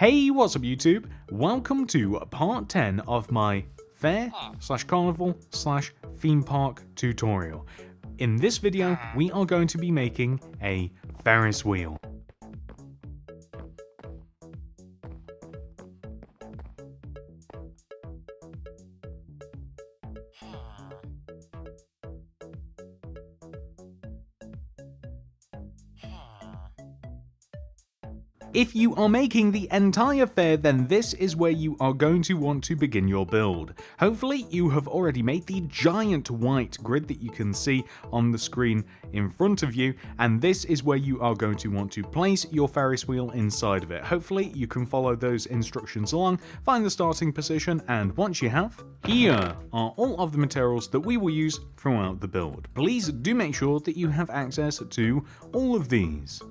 Hey, what's up YouTube? Welcome to part 10 of my fair/carnival/theme park tutorial. In this video, we are going to be making a Ferris wheel. If you are making the entire fair, then this is where you are going to want to begin your build. Hopefully you have already made the giant white grid that you can see on the screen in front of you, and this is where you are going to want to place your Ferris wheel inside of it. Hopefully you can follow those instructions along, find the starting position, and once you have, here are all of the materials that we will use throughout the build. Please do make sure that you have access to all of these.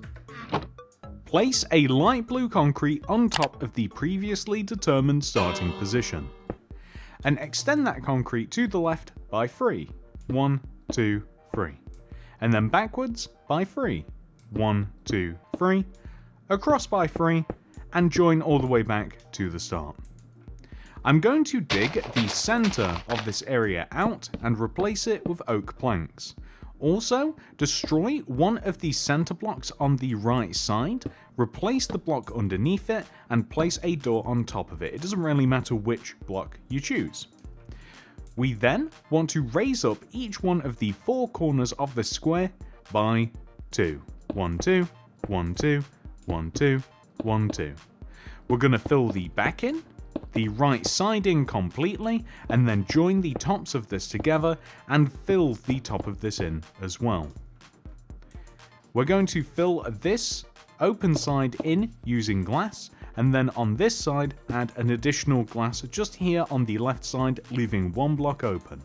Place a light blue concrete on top of the previously determined starting position, and extend that concrete to the left by 3. 1, 2, 3. And then backwards by 3. 1, 2, 3. Across by 3, and join all the way back to the start. I'm going to dig the center of this area out and replace it with oak planks. Also, destroy one of the center blocks on the right side, replace the block underneath it, and place a door on top of it. It doesn't really matter which block you choose. We then want to raise up each one of the 4 corners of the square by 2. 1, 2, 1, 2, 1, 2, 1, 2. We're going to fill the back in, the right side in completely, and then join the tops of this together and fill the top of this in as well. We're going to fill this open side in using glass, and then on this side add an additional glass just here on the left side, leaving 1 block open.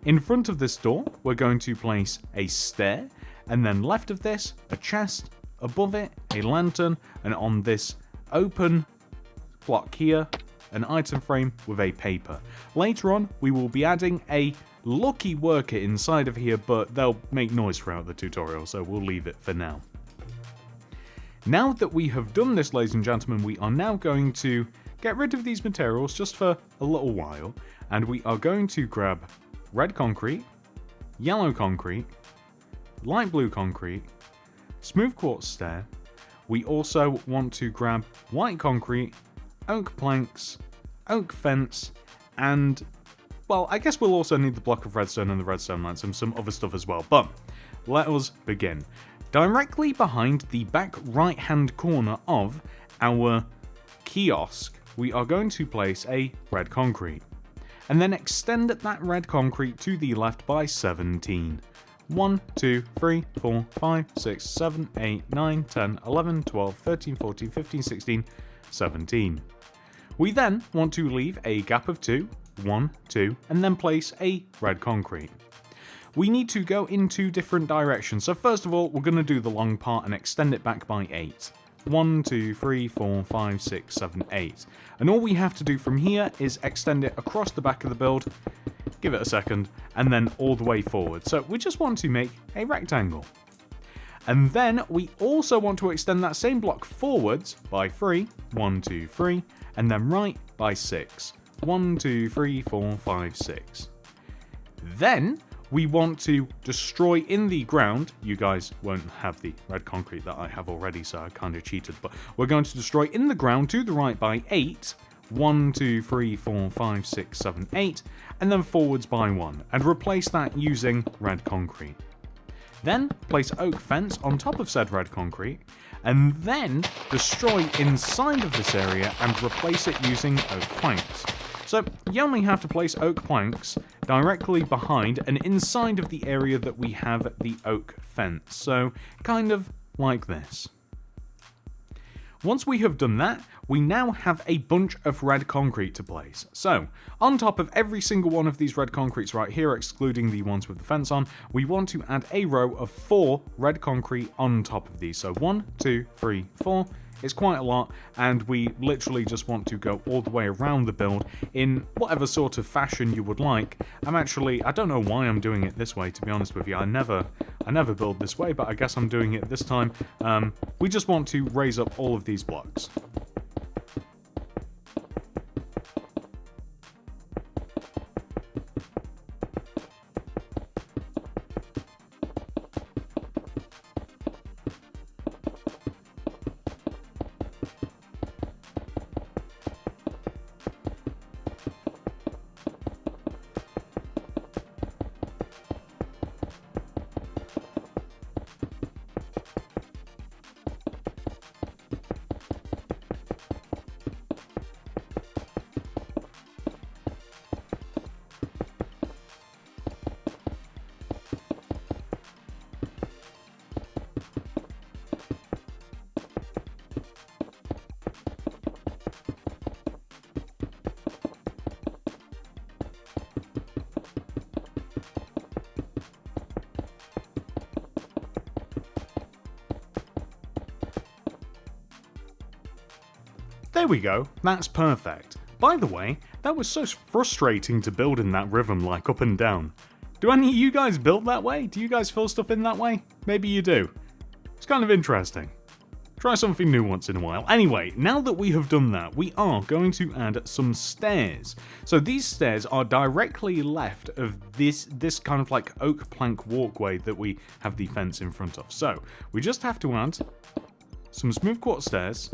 In front of this door we're going to place a stair, and then left of this a chest, above it a lantern, and on this open block here an item frame with a paper. Later on we will be adding a lucky worker inside of here, but they'll make noise throughout the tutorial, so we'll leave it for now. Now that we have done this, ladies and gentlemen, we are now going to get rid of these materials just for a little while, and we are going to grab red concrete, yellow concrete, light blue concrete, smooth quartz stair. We also want to grab white concrete, oak planks, oak fence, and, well, I guess we'll also need the block of redstone and the redstone lance and some other stuff as well, but let us begin. Directly behind the back right hand corner of our kiosk, we are going to place a red concrete, and then extend that red concrete to the left by 17. 1, 2, 3, 4, 5, 6, 7, 8, 9, 10, 11, 12, 13, 14, 15, 16, 17. We then want to leave a gap of 2, 1, 2, and then place a red concrete. We need to go in 2 different directions, so first of all we're going to do the long part and extend it back by 8. 1, 2, 3, 4, 5, 6, 7, 8. And all we have to do from here is extend it across the back of the build, give it a second, and then all the way forward. So we just want to make a rectangle. And then we also want to extend that same block forwards by 3, 1, 2, 3, and then right by 6. 1, 2, 3, 4, 5, 6. Then we want to destroy in the ground. You guys won't have the red concrete that I have already, so I kind of cheated, but we're going to destroy in the ground to the right by 8. 1, 2, 3, 4, 5, 6, 7, 8, and then forwards by 1, and replace that using red concrete. Then place oak fence on top of said red concrete, and then destroy inside of this area and replace it using oak planks. So you only have to place oak planks directly behind and inside of the area that we have the oak fence, so kind of like this. Once we have done that, we now have a bunch of red concrete to place. So, on top of every single one of these red concretes right here, excluding the ones with the fence on, we want to add a row of 4 red concrete on top of these. So 1, 2, 3, 4. It's quite a lot, and we literally just want to go all the way around the build in whatever sort of fashion you would like. I don't know why I'm doing it this way, to be honest with you. I never build this way, but I guess I'm doing it this time. We just want to raise up all of these blocks. There we go, that's perfect. By the way, that was so frustrating to build in that rhythm, like up and down. Do any of you guys build that way? Do you guys fill stuff in that way? Maybe you do. It's kind of interesting. Try something new once in a while. Anyway, now that we have done that, we are going to add some stairs. So these stairs are directly left of this kind of like oak plank walkway that we have the fence in front of. So we just have to add some smooth quartz stairs,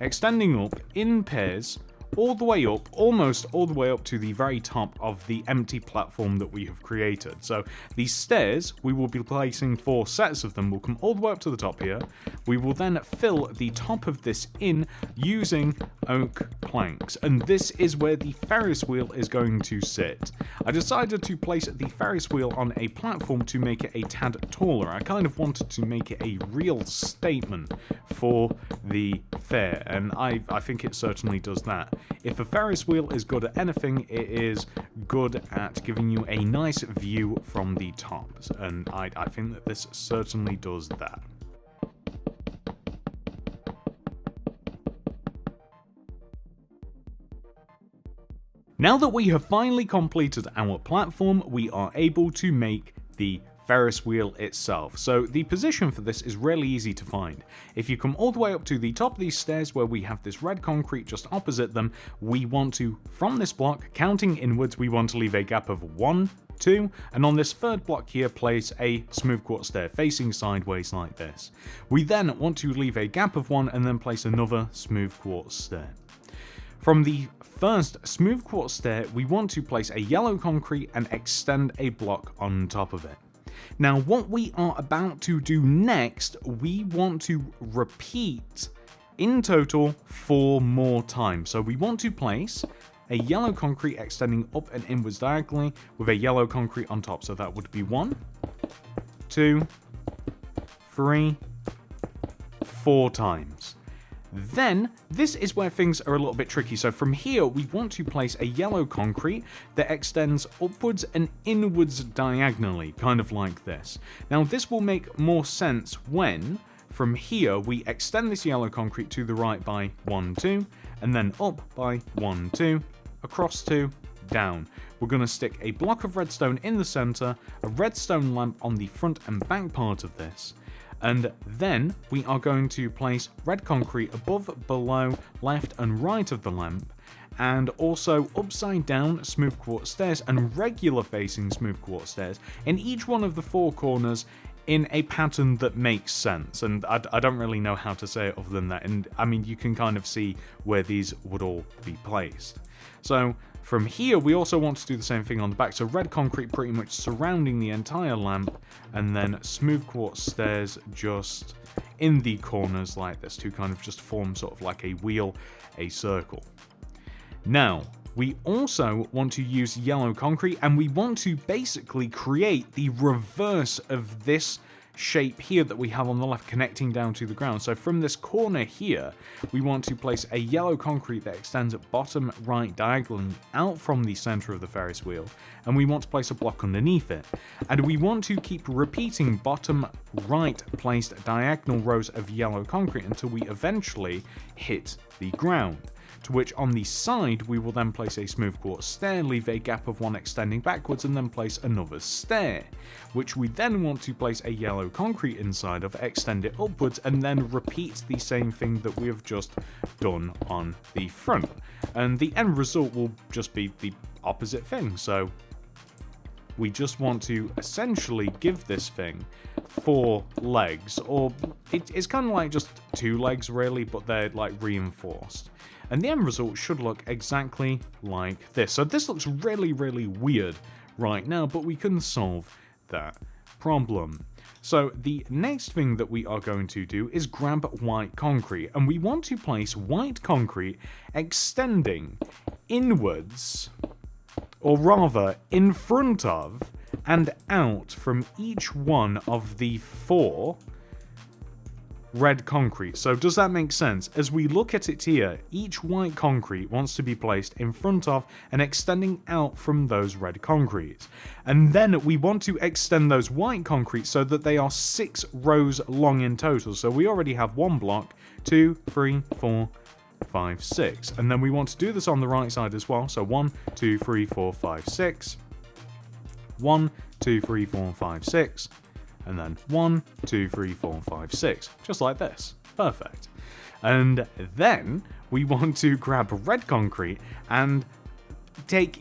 extending up in pairs, all the way up, almost all the way up to the very top of the empty platform that we have created. So these stairs, we will be placing 4 sets of them, will come all the way up to the top here. We will then fill the top of this in using oak planks, and this is where the Ferris wheel is going to sit. I decided to place the Ferris wheel on a platform to make it a tad taller. I kind of wanted to make it a real statement for the fair, and I think it certainly does that. If a Ferris wheel is good at anything, it is good at giving you a nice view from the top, and I think that this certainly does that. Now that we have finally completed our platform, we are able to make the Ferris wheel itself. So the position for this is really easy to find. If you come all the way up to the top of these stairs where we have this red concrete just opposite them, we want to, from this block, counting inwards, we want to leave a gap of 1, 2, and on this third block here, place a smooth quartz stair facing sideways like this. We then want to leave a gap of 1 and then place another smooth quartz stair. From the first smooth quartz stair, we want to place a yellow concrete and extend a block on top of it. Now, what we are about to do next, we want to repeat in total 4 more times. So we want to place a yellow concrete extending up and inwards diagonally with a yellow concrete on top. So that would be 1, 2, 3, 4 times. Then, this is where things are a little bit tricky. So from here, we want to place a yellow concrete that extends upwards and inwards diagonally, kind of like this. Now, this will make more sense when, from here, we extend this yellow concrete to the right by 1, 2, and then up by 1, 2, across 2, down. We're going to stick a block of redstone in the center, a redstone lamp on the front and back part of this, and then we are going to place red concrete above, below, left and right of the lamp, and also upside down smooth quartz stairs and regular facing smooth quartz stairs in each one of the 4 corners in a pattern that makes sense. And I don't really know how to say it other than that, and I mean, you can kind of see where these would all be placed. So from here, we also want to do the same thing on the back. So red concrete pretty much surrounding the entire lamp, and then smooth quartz stairs just in the corners like this to kind of just form sort of like a wheel, a circle. Now, we also want to use yellow concrete, and we want to basically create the reverse of this shape here that we have on the left connecting down to the ground. So from this corner here, we want to place a yellow concrete that extends at bottom right diagonally out from the center of the Ferris wheel, and we want to place a block underneath it. And we want to keep repeating bottom right placed diagonal rows of yellow concrete until we eventually hit the ground. To which on the side, we will then place a smooth quartz stair, leave a gap of 1 extending backwards, and then place another stair, which we then want to place a yellow concrete inside of, extend it upwards, and then repeat the same thing that we have just done on the front. And the end result will just be the opposite thing. So we just want to essentially give this thing 4 legs, or it's kind of like just 2 legs really, but they're like reinforced. And the end result should look exactly like this. So this looks really, really weird right now, but we can solve that problem. So the next thing that we are going to do is grab white concrete, and we want to place white concrete extending inwards, or rather in front of and out from each one of the 4 red concrete. So does that make sense? As we look at it here, each white concrete wants to be placed in front of and extending out from those red concretes. And then we want to extend those white concrete so that they are 6 rows long in total. So we already have 1 block, 2, 3, 4, 5, 6. And then we want to do this on the right side as well. So 1, 2, 3, 4, 5, 6. 1, 2, 3, 4, 5, 6. And then 1, 2, 3, 4, 5, 6. Just like this. Perfect. And then we want to grab red concrete and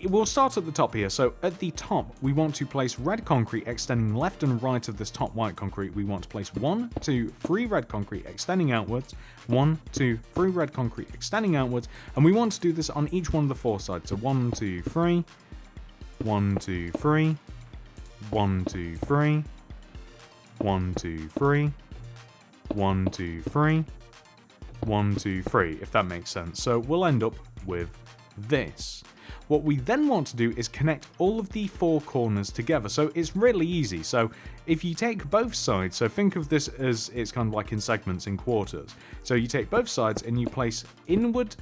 we'll start at the top here. So at the top, we want to place red concrete extending left and right of this top white concrete. We want to place 1, 2, 3 red concrete extending outwards, 1, 2, 3 red concrete extending outwards, and we want to do this on each one of the 4 sides. So 1, 2, 3, 1, 2, 3, 1, 2, 3, 1, 2, 3, 1, 2, 3, 1, 2, 3, if that makes sense. So we'll end up with this. What we then want to do is connect all of the 4 corners together. So it's really easy. So if you take both sides, so think of this as it's kind of like in segments, in quarters. So you take both sides and you place inward,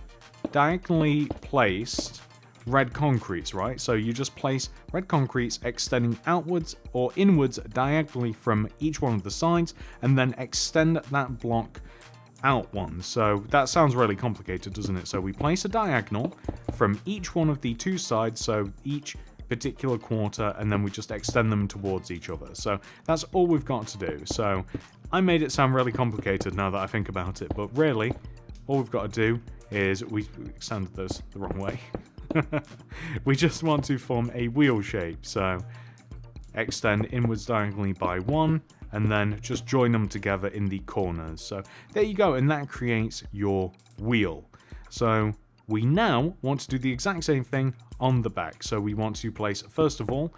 diagonally placed red concretes, right? So you just place red concretes extending outwards or inwards diagonally from each one of the sides, and then extend that block out one. So that sounds really complicated, doesn't it? So we place a diagonal from each one of the 2 sides, so each particular quarter, and then we just extend them towards each other. So that's all we've got to do. So I made it sound really complicated now that I think about it, but really all we've got to do is we extended this the wrong way. We just want to form a wheel shape. So extend inwards diagonally by 1, and then just join them together in the corners. So there you go, and that creates your wheel. So we now want to do the exact same thing on the back. So we want to place, first of all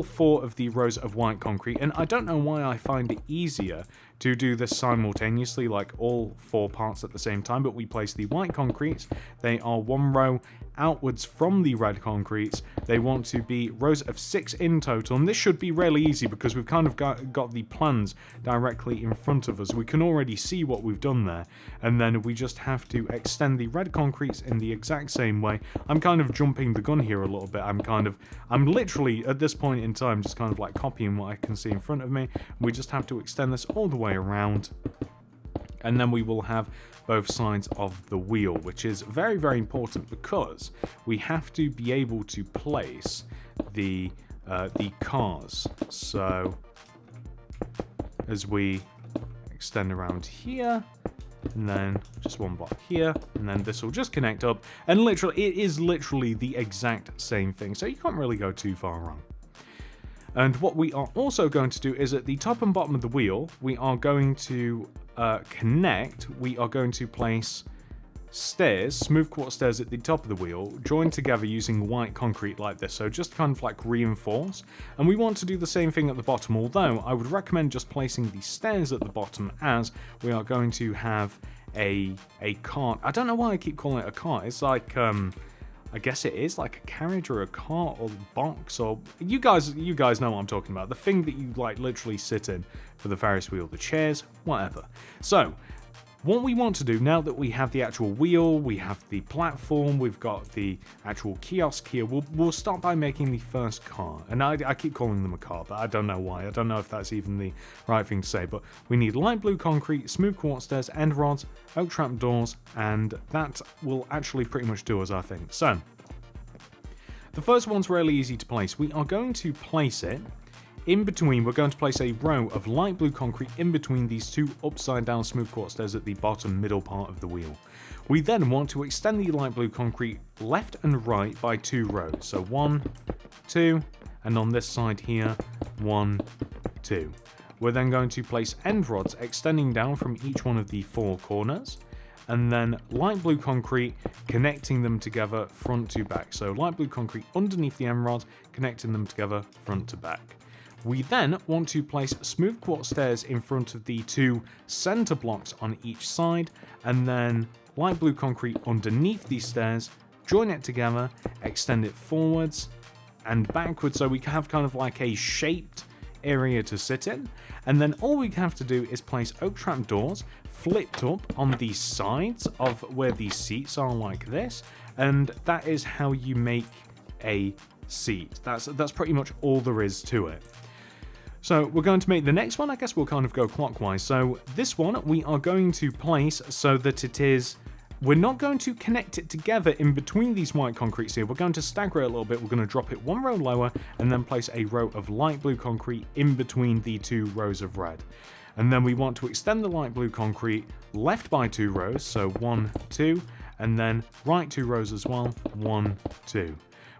4 of the rows of white concrete, and I don't know why I find it easier to do this simultaneously, like all 4 parts at the same time, but we place the white concretes. They are 1 row outwards from the red concretes. They want to be rows of 6 in total, and this should be really easy because we've kind of got the plans directly in front of us. We can already see what we've done there, and then we just have to extend the red concretes in the exact same way. I'm kind of jumping the gun here a little bit. I'm literally at this point in time just kind of like copying what I can see in front of me. We just have to extend this all the way around, and then we will have both sides of the wheel, which is very, very important because we have to be able to place the cars. So as we extend around here, and then just 1 block here, and then this will just connect up, and literally it is literally the exact same thing, so you can't really go too far wrong. And what we are also going to do is at the top and bottom of the wheel, we are going to we are going to place stairs, smooth quartz stairs at the top of the wheel, joined together using white concrete like this, so just kind of like reinforce. And we want to do the same thing at the bottom, although I would recommend just placing the stairs at the bottom, as we are going to have a cart. I don't know why I keep calling it a cart. It's like I guess it is like a carriage or a cart or box, or you guys know what I'm talking about. The thing that you like literally sit in for the Ferris wheel, the chairs, whatever. So what we want to do now that we have the actual wheel, we have the platform, we've got the actual kiosk here, we'll start by making the first car. And I keep calling them a car, but I don't know why. I don't know if that's even the right thing to say, but we need light blue concrete, smooth quartz stairs, end rods, oak trap doors, and that will actually pretty much do us, I think. So the first one's really easy to place. We are going to place it in between. We're going to place a row of light blue concrete in between these 2 upside down smooth quartz stairs at the bottom middle part of the wheel. We then want to extend the light blue concrete left and right by 2 rows. So 1, 2, and on this side here, 1, 2. We're then going to place end rods extending down from each one of the 4 corners, and then light blue concrete connecting them together front to back. So light blue concrete underneath the end rod, connecting them together front to back. We then want to place smooth quartz stairs in front of the 2 center blocks on each side, and then light blue concrete underneath these stairs, join it together, extend it forwards and backwards so we have kind of like a shaped area to sit in. And then all we have to do is place oak trap doors flipped up on the sides of where these seats are like this, and that is how you make a seat. That's pretty much all there is to it. So we're going to make the next one. I guess we'll kind of go clockwise. So this one we are going to place so that it is we're not going to connect it together in between these white concretes here. We're going to stagger it a little bit. We're going to drop it one row lower and then place a row of light blue concrete in between the 2 rows of red. And then we want to extend the light blue concrete left by 2 rows, so 1, 2, and then right 2 rows as well, 1, 2.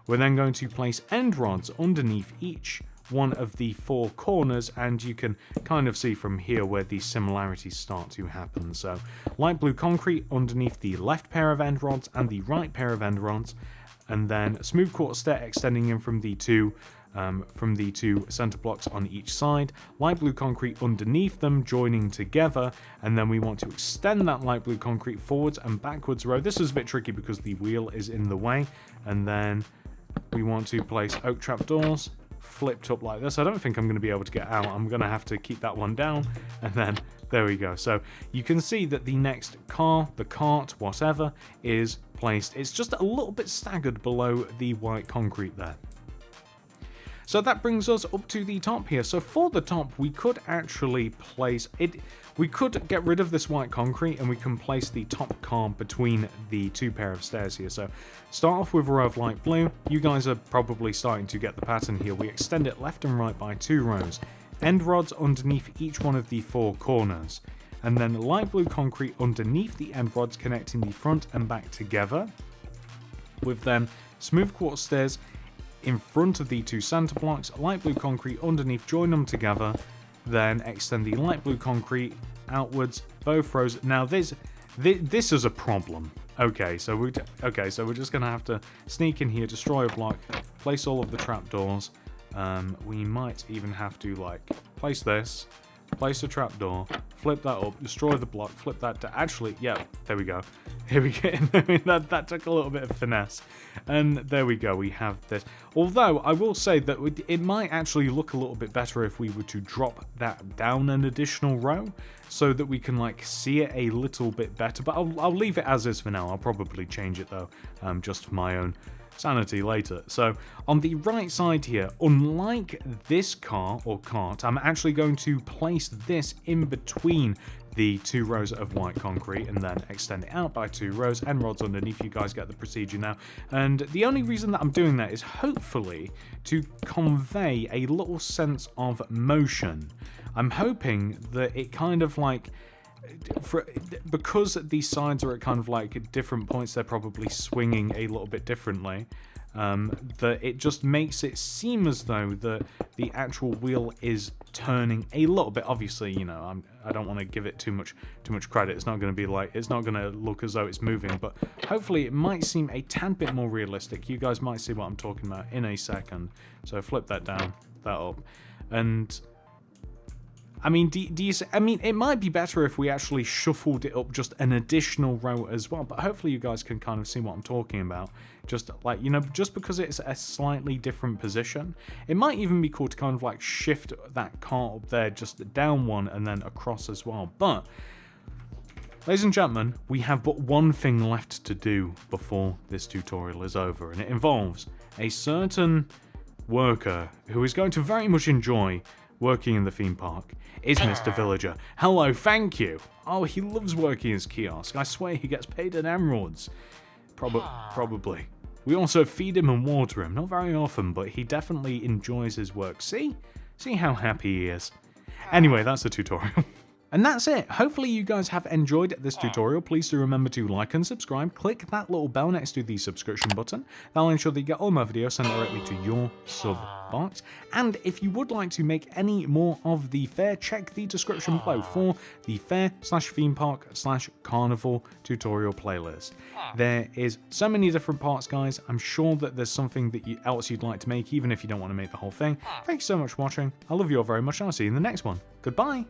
We're then going to place end rods underneath each one of the 4 corners, and you can kind of see from here where these similarities start to happen. So light blue concrete underneath the left pair of end rods and the right pair of end rods, and then smooth quartz stair extending in from the two center blocks on each side, light blue concrete underneath them joining together, and then we want to extend that light blue concrete forwards and backwards row. This is a bit tricky because the wheel is in the way, and then we want to place oak trapdoors flipped up like this. I don't think I'm going to be able to get out. I'm going to have to keep that one down, and then there we go. So you can see that the next car, the cart, whatever, is placed. It's just a little bit staggered below the white concrete there. So that brings us up to the top here. So for the top, we could actually place it. We could get rid of this white concrete and we can place the top car between the 2 pair of stairs here. So start off with a row of light blue. You guys are probably starting to get the pattern here. We extend it left and right by 2 rows. End rods underneath each one of the 4 corners. And then light blue concrete underneath the end rods connecting the front and back together. With then smooth quartz stairs in front of the 2 center blocks, light blue concrete underneath, join them together, then extend the light blue concrete outwards, both rows. Now this is a problem. Okay, so we're just gonna have to sneak in here, destroy a block, place all of the trapdoors. We might even have to like place this, place a trapdoor, flip that up, destroy the block, flip that to actually, yeah, there we go. Here we go. I mean, that took a little bit of finesse. And there we go, we have this. Although, I will say that it might actually look a little bit better if we were to drop that down an additional row, so that we can, like, see it a little bit better. But I'll leave it as is for now. I'll probably change it, though, just for my own sanity later. So, on the right side here, unlike this car or cart, I'm actually going to place this in between the 2 rows of white concrete and then extend it out by 2 rows and rods underneath. You guys get the procedure now. And the only reason that I'm doing that is hopefully to convey a little sense of motion. I'm hoping that it kind of like, because these sides are at kind of like different points, they're probably swinging a little bit differently. That it just makes it seem as though the actual wheel is turning a little bit. Obviously, you know, I don't want to give it too much credit. It's not going to be like, it's not going to look as though it's moving, but hopefully it might seem a tad bit more realistic. You guys might see what I'm talking about in a second. So flip that down, that up, and I mean, I mean, it might be better if we actually shuffled it up just an additional row as well, but hopefully you guys can kind of see what I'm talking about. Just like, you know, just because it's a slightly different position, it might even be cool to kind of like shift that cart up there just down one and then across as well. But, ladies and gentlemen, we have but one thing left to do before this tutorial is over, and it involves a certain worker who is going to very much enjoy working in the theme park. Is Mr. Villager. Hello, thank you. Oh, he loves working his kiosk. I swear he gets paid in emeralds. Probably. We also feed him and water him. Not very often, but he definitely enjoys his work. See? See how happy he is. Anyway, that's the tutorial. And that's it. Hopefully you guys have enjoyed this tutorial. Please do remember to like and subscribe. Click that little bell next to the subscription button. That'll ensure that you get all my videos sent directly to your sub box. And if you would like to make any more of the fair, check the description below for the fair/theme park/carnival tutorial playlist. There is so many different parts, guys. I'm sure that there's something that else you'd like to make, even if you don't want to make the whole thing. Thank you so much for watching. I love you all very much, and I'll see you in the next one. Goodbye.